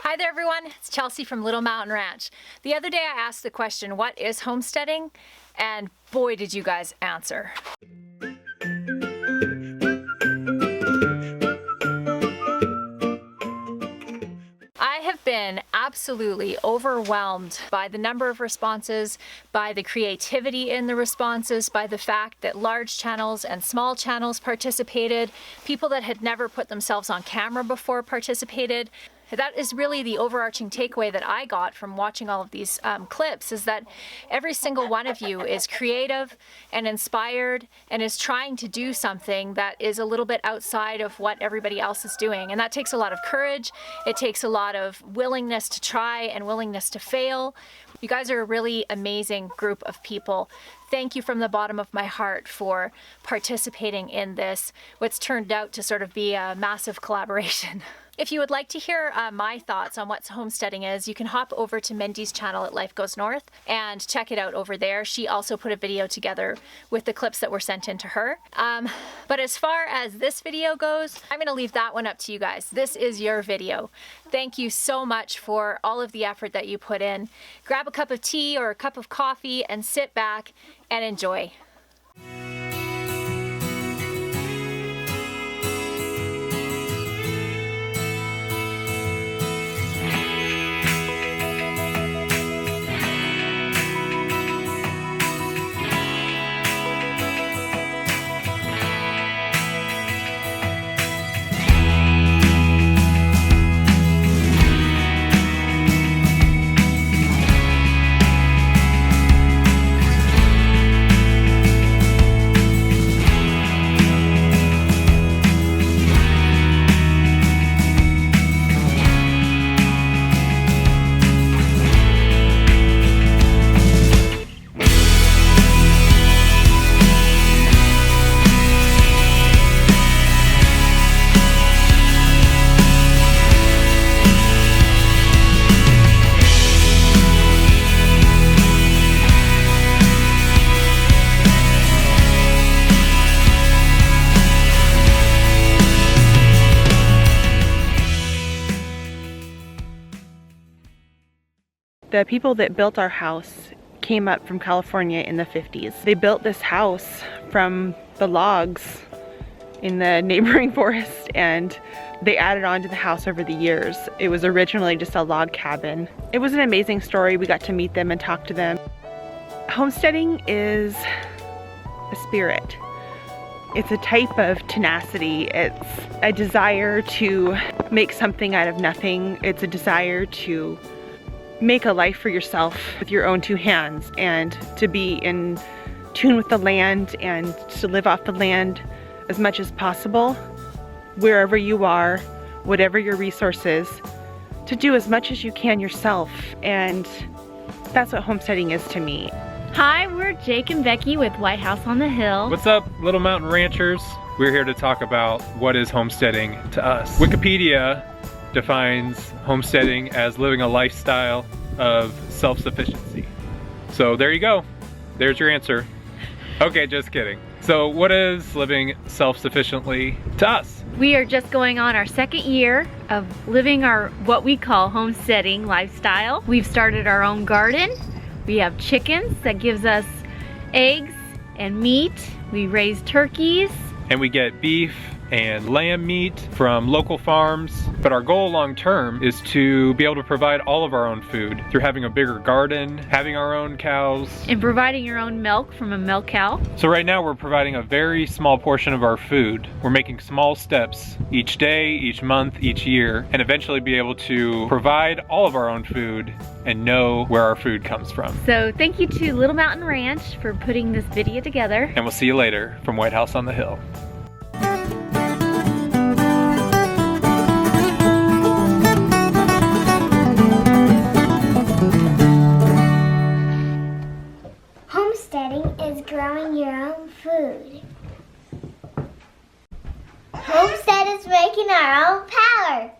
Hi there everyone, it's Chelsea from Little Mountain Ranch. The other day I asked the question, what is homesteading? And boy did you guys answer. I have been absolutely overwhelmed by the number of responses, by the creativity in the responses, by the fact that large channels and small channels participated, people that had never put themselves on camera before participated. That is really the overarching takeaway that I got from watching all of these clips, is that every single one of you is creative and inspired and is trying to do something that is a little bit outside of what everybody else is doing. And that takes a lot of courage. It takes a lot of willingness to try and willingness to fail. You guys are a really amazing group of people. Thank you from the bottom of my heart for participating in this, what's turned out to sort of be a massive collaboration. If you would like to hear my thoughts on what homesteading is, you can hop over to Mindy's channel at Life Goes North and check it out over there. She also put a video together with the clips that were sent in to her. But as far as this video goes, I'm gonna leave that one up to you guys. This is your video. Thank you so much for all of the effort that you put in. Grab a cup of tea or a cup of coffee and sit back and enjoy. The people that built our house came up from California in the 50s. They built this house from the logs in the neighboring forest, and they added on to the house over the years. It was originally just a log cabin. It was an amazing story. We got to meet them and talk to them. Homesteading is a spirit. It's a type of tenacity. It's a desire to make something out of nothing. It's a desire to make a life for yourself with your own two hands, and to be in tune with the land and to live off the land as much as possible, wherever you are, whatever your resources, to do as much as you can yourself. And that's what homesteading is to me. Hi, we're Jake and Becky with White House on the Hill. What's up, Little Mountain Ranchers? We're here to talk about what is homesteading to us. Wikipedia defines homesteading as living a lifestyle of self-sufficiency. So there you go. There's your answer. Okay, just kidding. So what is living self-sufficiently to us? We are just going on our second year of living our what we call homesteading lifestyle. We've started our own garden. We have chickens that gives us eggs and meat. We raise turkeys. And we get beef and lamb meat from local farms. But our goal long term is to be able to provide all of our own food through having a bigger garden, having our own cows, and providing your own milk from a milk cow. So right now we're providing a very small portion of our food. We're making small steps each day, each month, each year, and eventually be able to provide all of our own food and know where our food comes from. So thank you to Little Mountain Ranch for putting this video together. And we'll see you later from White House on the Hill. Homesteading is growing your own food. Homestead is making our own power.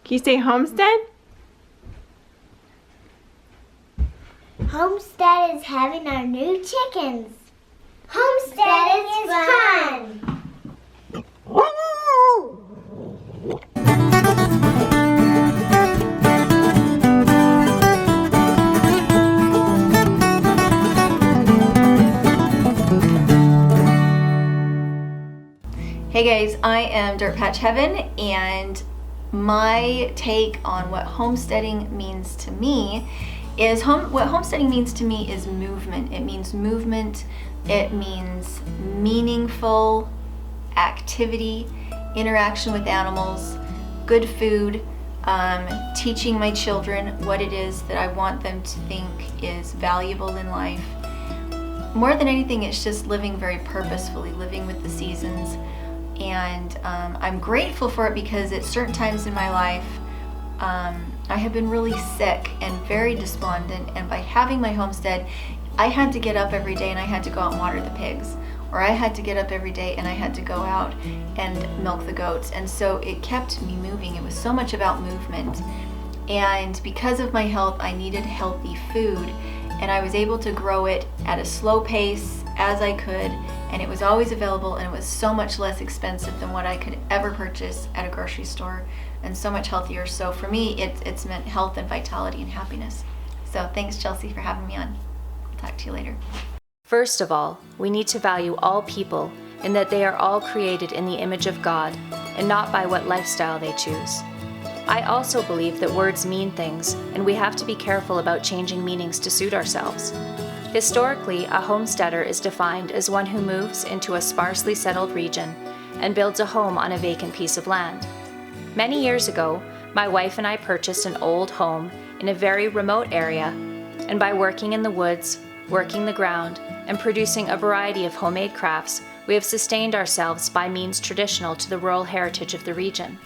Can you say homestead? Homestead is having our new chickens. Homesteading is fun. guys, I am Dirtpatcheaven, and my take on what homesteading means to me is what homesteading means to me is movement. It means movement, it means meaningful activity, interaction with animals, good food, teaching my children what it is that I want them to think is valuable in life. More than anything, it's just living very purposefully, living with the seasons. And I'm grateful for it because at certain times in my life, I have been really sick and very despondent. And by having my homestead, I had to get up every day and I had to go out and water the pigs. Or I had to get up every day and I had to go out and milk the goats. And so it kept me moving. It was so much about movement. And because of my health, I needed healthy food. And I was able to grow it at a slow pace as I could. And it was always available, and it was so much less expensive than what I could ever purchase at a grocery store, and so much healthier. So for me, it's meant health and vitality and happiness. So thanks, Chelsea, for having me on. I'll talk to you later. First of all, we need to value all people in that they are all created in the image of God and not by what lifestyle they choose. I also believe that words mean things, and we have to be careful about changing meanings to suit ourselves. Historically, a homesteader is defined as one who moves into a sparsely settled region and builds a home on a vacant piece of land. Many years ago, my wife and I purchased an old home in a very remote area, and by working in the woods, working the ground, and producing a variety of homemade crafts, we have sustained ourselves by means traditional to the rural heritage of the region.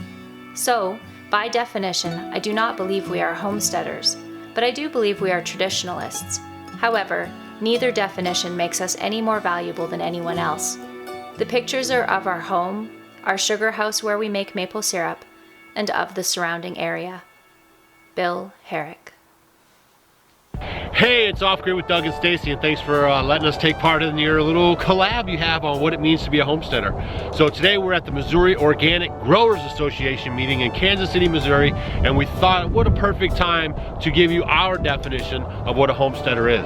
So, by definition, I do not believe we are homesteaders, but I do believe we are traditionalists. However, neither definition makes us any more valuable than anyone else. The pictures are of our home, our sugar house where we make maple syrup, and of the surrounding area. Bill Herrick. Hey, it's Off Grid with Doug and Stacy, and thanks for letting us take part in your little collab you have on what it means to be a homesteader. So today we're at the Missouri Organic Growers Association meeting in Kansas City, Missouri, and we thought what a perfect time to give you our definition of what a homesteader is.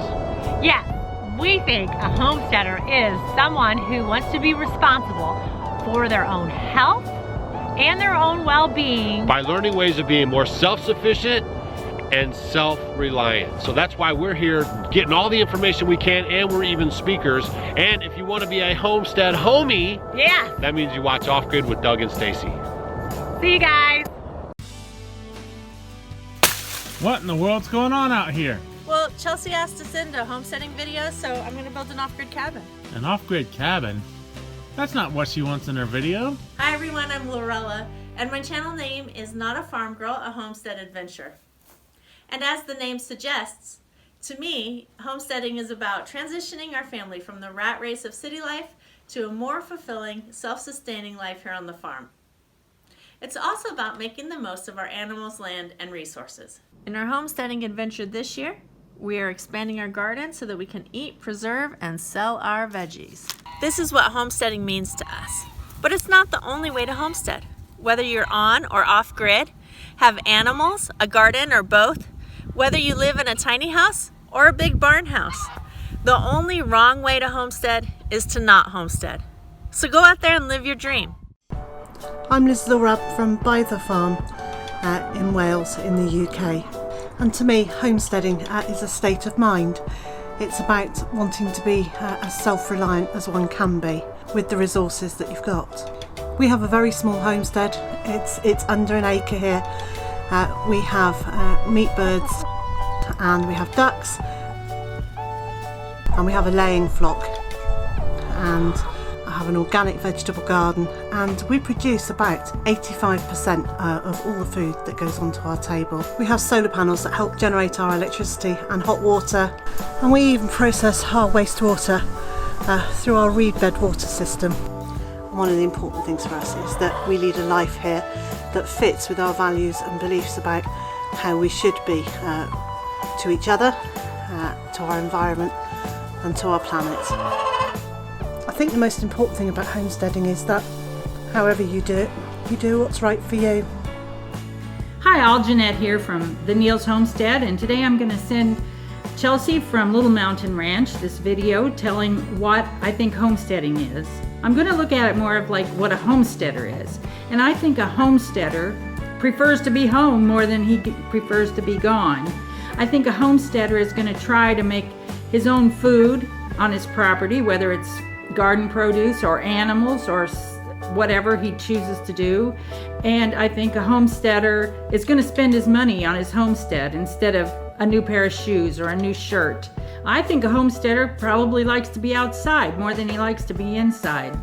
Yes, we think a homesteader is someone who wants to be responsible for their own health and their own well-being by learning ways of being more self-sufficient and self-reliant. So that's why we're here getting all the information we can, and we're even speakers. And if you want to be a homestead homie, yeah, that means you watch Off Grid with Doug and Stacy. See you guys. What in the world's going on out here? Well, Chelsea asked us into homesteading videos, so I'm going to build an off-grid cabin. An off-grid cabin? That's not what she wants in her video. Hi everyone, I'm Lorella, and my channel name is Not a Farm Girl, a Homestead Adventure. And as the name suggests, to me, homesteading is about transitioning our family from the rat race of city life to a more fulfilling, self-sustaining life here on the farm. It's also about making the most of our animals, land, and resources. In our homesteading adventure this year, we are expanding our garden so that we can eat, preserve, and sell our veggies. This is what homesteading means to us. But it's not the only way to homestead. Whether you're on or off grid, have animals, a garden, or both, whether you live in a tiny house or a big barn house, the only wrong way to homestead is to not homestead. So go out there and live your dream. I'm Liz Zorab from By the Farm in Wales in the UK. And to me, homesteading is a state of mind. It's about wanting to be as self-reliant as one can be with the resources that you've got. We have a very small homestead. It's under an acre here. We have meat birds, and we have ducks, and we have a laying flock, and I have an organic vegetable garden, and we produce about 85% of all the food that goes onto our table. We have solar panels that help generate our electricity and hot water, and we even process our wastewater through our reed bed water system. One of the important things for us is that we lead a life here that fits with our values and beliefs about how we should be to each other, to our environment, and to our planet. I think the most important thing about homesteading is that however you do it, you do what's right for you. Hi, all, Jeanette here from the Neal's Homestead, and today I'm going to send Chelsea from Little Mountain Ranch this video telling what I think homesteading is. I'm going to look at it more of like what a homesteader is. And I think a homesteader prefers to be home more than he prefers to be gone. I think a homesteader is going to try to make his own food on his property, whether it's garden produce or animals or whatever he chooses to do. And I think a homesteader is going to spend his money on his homestead instead of a new pair of shoes or a new shirt. I think a homesteader probably likes to be outside more than he likes to be inside.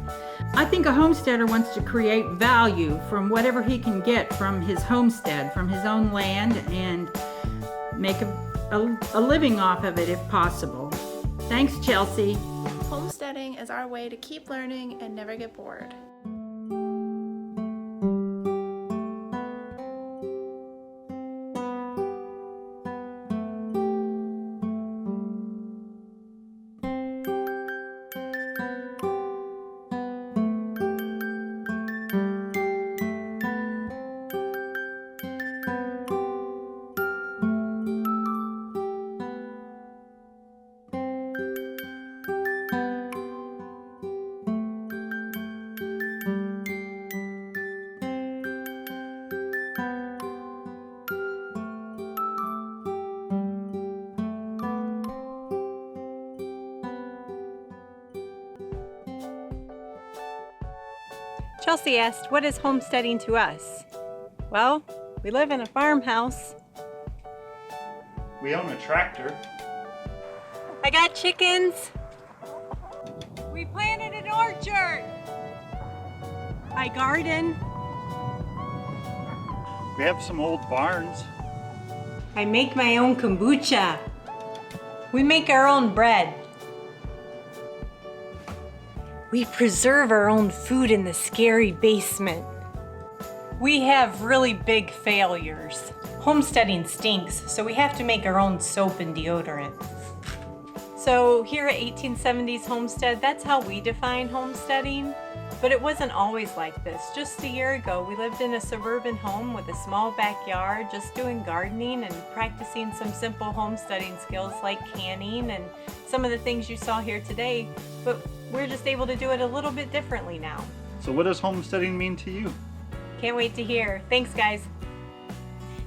I think a homesteader wants to create value from whatever he can get from his homestead, from his own land, and make a living off of it if possible. Thanks, Chelsea. Homesteading is our way to keep learning and never get bored. Chelsea asked, what is homesteading to us? Well, we live in a farmhouse. We own a tractor. I got chickens. We planted an orchard. I garden. We have some old barns. I make my own kombucha. We make our own bread. We preserve our own food in the scary basement. We have really big failures. Homesteading stinks, so we have to make our own soap and deodorant. So here at 1870s Homestead, that's how we define homesteading. But it wasn't always like this. Just a year ago, we lived in a suburban home with a small backyard, just doing gardening and practicing some simple homesteading skills like canning and some of the things you saw here today. But we're just able to do it a little bit differently now. So what does homesteading mean to you? Can't wait to hear. Thanks, guys.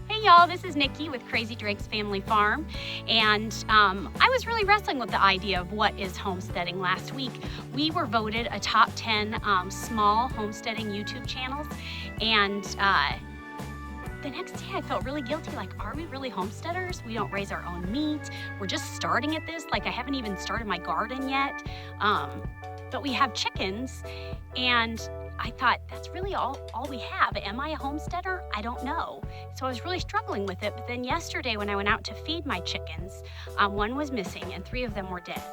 Hey y'all, this is Nikki with Crazy Drake's Family Farm, and I was really wrestling with the idea of what is homesteading last week. We were voted a top 10 small homesteading YouTube channels, and the next day I felt really guilty, like, are we really homesteaders? We don't raise our own meat. We're just starting at this, like I haven't even started my garden yet, but we have chickens, and I thought, that's really all we have. Am I a homesteader? I don't know. So I was really struggling with it. But then yesterday when I went out to feed my chickens, one was missing and 3 of them were dead.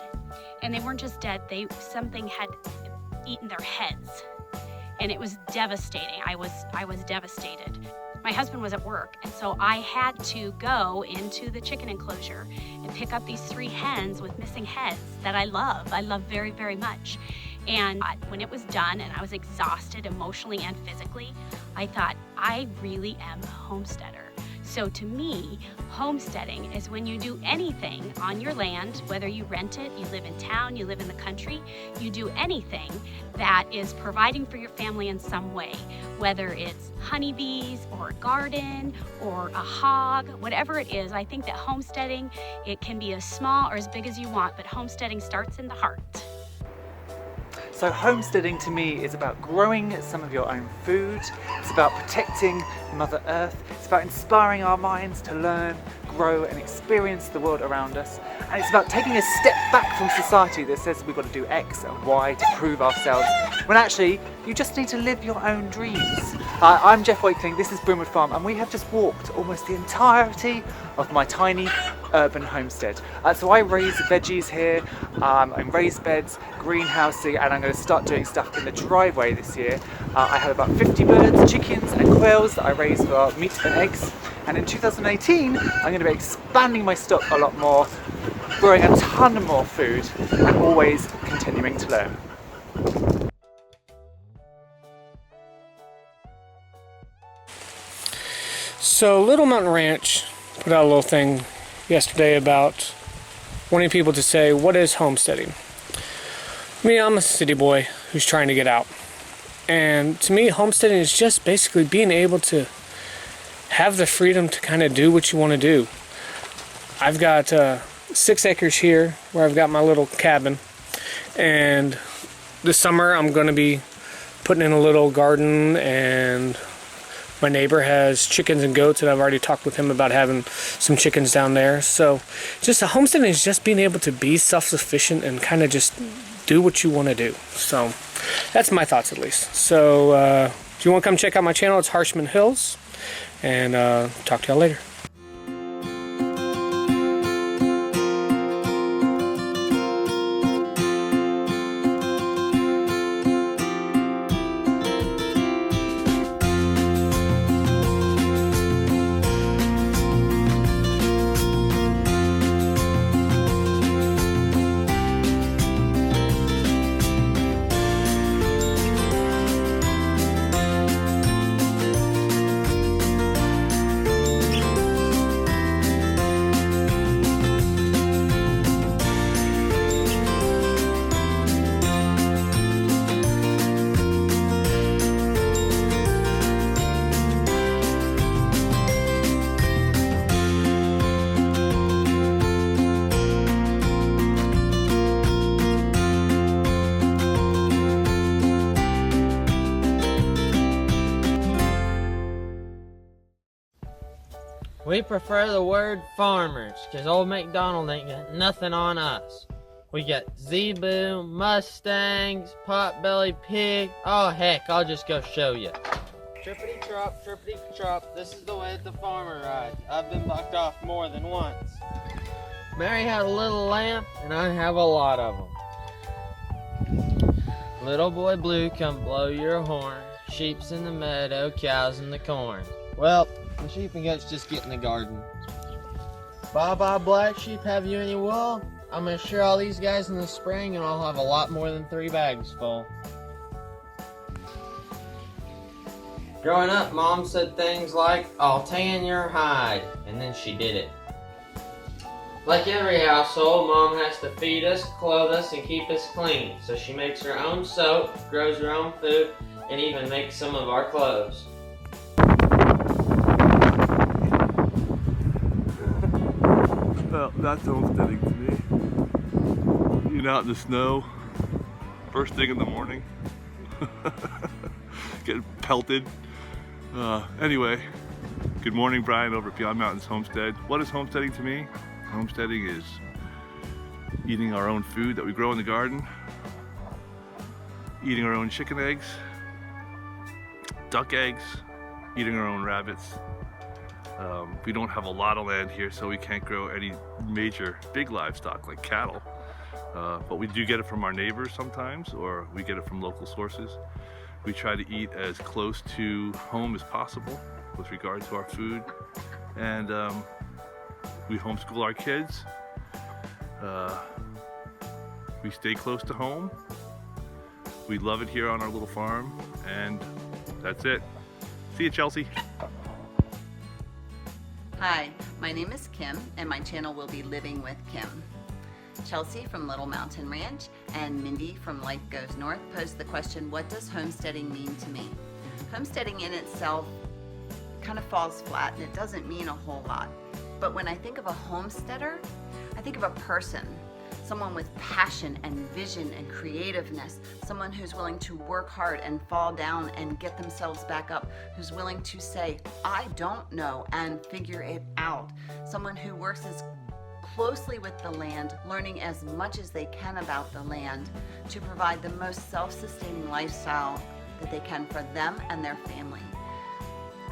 And they weren't just dead, something had eaten their heads. And it was devastating. I was devastated. My husband was at work, and so I had to go into the chicken enclosure and pick up these 3 hens with missing heads that I love very, very much. And when it was done and I was exhausted emotionally and physically, I thought, I really am a homesteader. So to me, homesteading is when you do anything on your land, whether you rent it, you live in town, you live in the country, you do anything that is providing for your family in some way, whether it's honeybees or a garden or a hog, whatever it is. I think that homesteading, it can be as small or as big as you want, but homesteading starts in the heart. So homesteading to me is about growing some of your own food, it's about protecting Mother Earth, it's about inspiring our minds to learn, grow and experience the world around us, and it's about taking a step back from society that says we've got to do X and Y to prove ourselves, when actually you just need to live your own dreams. I'm Jeff Wakeling, this is Broomwood Farm, and we have just walked almost the entirety of my tiny urban homestead. So I raise veggies here, in raised beds, greenhousing, and I'm going to start doing stuff in the driveway this year. I have about 50 birds, chickens and quails that I raise for meat and eggs, and in 2018 I'm going to be expanding my stock a lot more, growing a ton more food, and always continuing to learn. So Little Mountain Ranch put out a little thing yesterday about wanting people to say, what is homesteading? I mean, I'm a city boy, who's trying to get out. And to me, homesteading is just basically being able to have the freedom to kind of do what you want to do. I've got 6 acres here where I've got my little cabin, and this summer I'm going to be putting in a little garden, and my neighbor has chickens and goats, and I've already talked with him about having some chickens down there. So just a homesteading is just being able to be self-sufficient and kind of just do what you want to do. So that's my thoughts, at least. So if you want to come check out my channel, it's Harshman Hills, and talk to y'all later. We prefer the word farmers, cause old MacDonald ain't got nothing on us. We got zebu, mustangs, potbelly pig. Oh heck, I'll just go show you. Trippity trop, this is the way that the farmer rides. I've been bucked off more than once. Mary had a little lamb, and I have a lot of them. Little boy blue, come blow your horn. Sheep's in the meadow, cows in the corn. Well, the sheep and goats just get in the garden. Bye-bye, black sheep, have you any wool? I'm gonna shear all these guys in the spring, and I'll have a lot more than 3 bags full. Growing up, Mom said things like, I'll tan your hide, and then she did it. Like every household, Mom has to feed us, clothe us, and keep us clean. So she makes her own soap, grows her own food, and even makes some of our clothes. Well, that's homesteading to me. Being out in the snow, first thing in the morning, getting pelted. Anyway, good morning, Brian over at Beyond Mountains Homestead. What is homesteading to me? Homesteading is eating our own food that we grow in the garden, eating our own chicken eggs, duck eggs, eating our own rabbits. We don't have a lot of land here, so we can't grow any major big livestock like cattle, but we do get it from our neighbors sometimes, or we get it from local sources. We try to eat as close to home as possible with regard to our food, and we homeschool our kids. We stay close to home. We love it here on our little farm, and that's it. See you, Chelsea. Hi, my name is Kim, and my channel will be Living with Kim. Chelsea from Little Mountain Ranch and Mindy from Life Goes North posed the question, what does homesteading mean to me? Homesteading in itself kind of falls flat, and it doesn't mean a whole lot. But when I think of a homesteader, I think of a person, someone with passion and vision and creativeness, someone who's willing to work hard and fall down and get themselves back up, who's willing to say, I don't know, and figure it out. Someone who works as closely with the land, learning as much as they can about the land to provide the most self-sustaining lifestyle that they can for them and their family.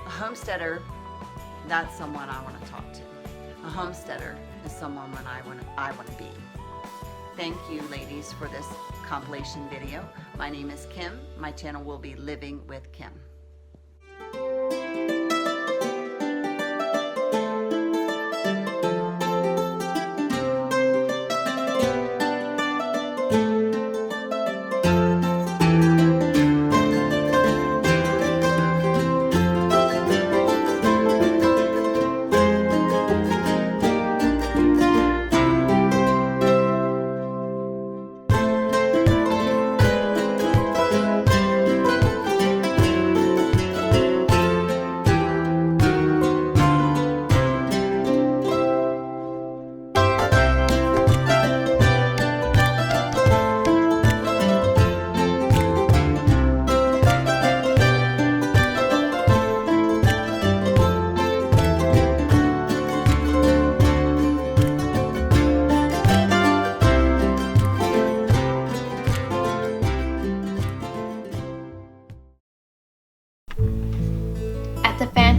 A homesteader, that's someone I want to talk to. A homesteader is someone I want to be. Thank you, ladies, for this compilation video. My name is Kim. My channel will be Living with Kim.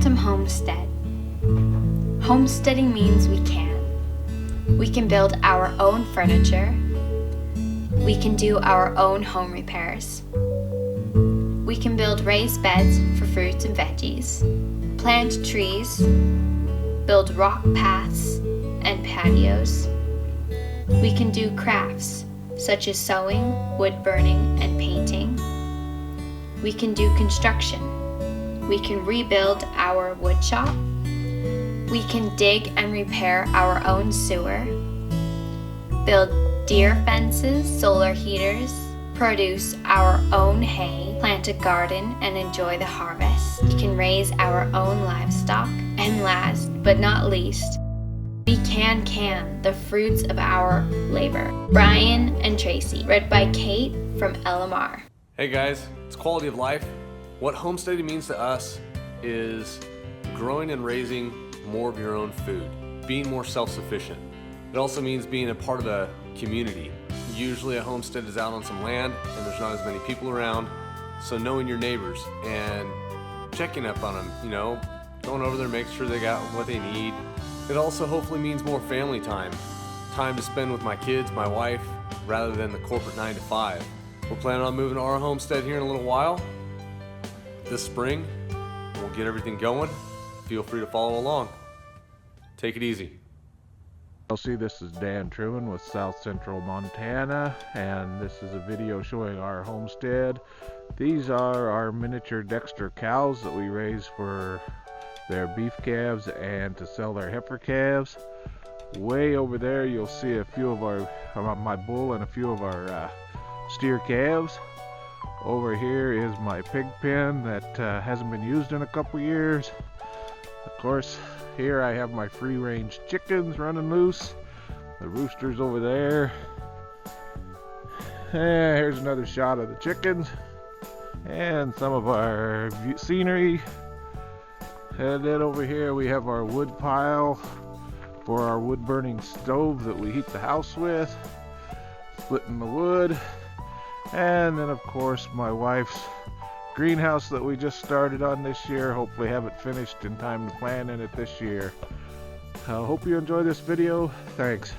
Quantum Homestead. Homesteading means we can. We can build our own furniture. We can do our own home repairs. We can build raised beds for fruits and veggies, plant trees, build rock paths and patios. We can do crafts such as sewing, wood burning, and painting. We can do construction. We can rebuild our wood shop. We can dig and repair our own sewer, build deer fences, solar heaters, produce our own hay, plant a garden and enjoy the harvest. We can raise our own livestock, and last but not least, we can the fruits of our labor. Brian and Tracy, read by Kate from LMR. Hey guys, it's Koality of Life. What homesteading means to us is growing and raising more of your own food, being more self-sufficient. It also means being a part of a community. Usually a homestead is out on some land and there's not as many people around, so knowing your neighbors and checking up on them, you know, going over there, making sure they got what they need. It also hopefully means more family time to spend with my kids, my wife, rather than the corporate 9 to 5. We're planning on moving to our homestead here in a little while, this spring. We'll get everything going. Feel free to follow along. Take it easy. This is Dan Trumen with South Central Montana, and this is a video showing our homestead. These are our miniature Dexter cows that we raise for their beef calves and to sell their heifer calves. Way over there you'll see a few of my bull and a few of our steer calves. Over here is my pig pen that hasn't been used in a couple years. Of course, here I have my free-range chickens running loose. The rooster's over there. And here's another shot of the chickens and some of our scenery. And then over here we have our wood pile for our wood burning stove that we heat the house with, splitting the wood. And then of course my wife's greenhouse that we just started on this year. Hopefully have it finished in time to plant in it this year. I hope you enjoy this video. Thanks.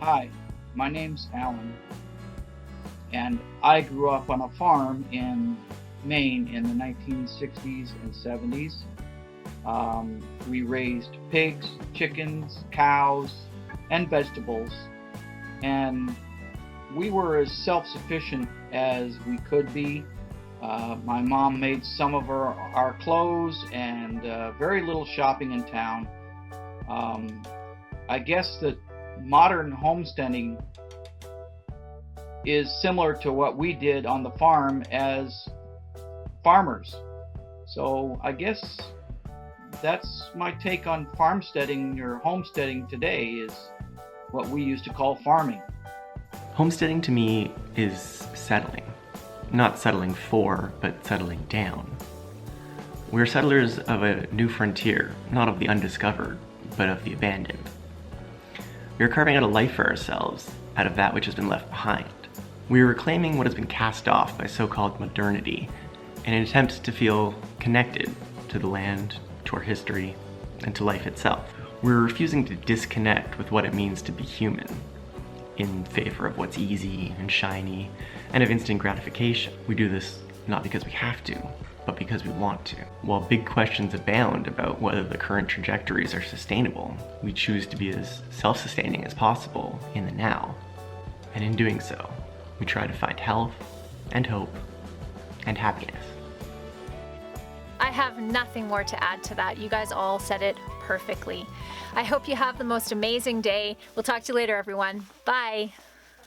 Hi, my name's Alan, and I grew up on a farm in Maine in the 1960s and 70s. We raised pigs, chickens, cows, and vegetables, and we were as self-sufficient as we could be. My mom made some of our clothes and very little shopping in town. I guess that modern homesteading is similar to what we did on the farm as farmers. So I guess that's my take on farmsteading or homesteading today, is what we used to call farming. Homesteading to me is settling. Not settling for, but settling down. We're settlers of a new frontier, not of the undiscovered, but of the abandoned. We are carving out a life for ourselves out of that which has been left behind. We are reclaiming what has been cast off by so-called modernity in an attempt to feel connected to the land, to our history, and to life itself. We're refusing to disconnect with what it means to be human in favor of what's easy and shiny and of instant gratification. We do this not because we have to, but because we want to. While big questions abound about whether the current trajectories are sustainable, we choose to be as self-sustaining as possible in the now. And in doing so, we try to find health and hope and happiness. I have nothing more to add to that. You guys all said it perfectly. I hope you have the most amazing day. We'll talk to you later, everyone. Bye.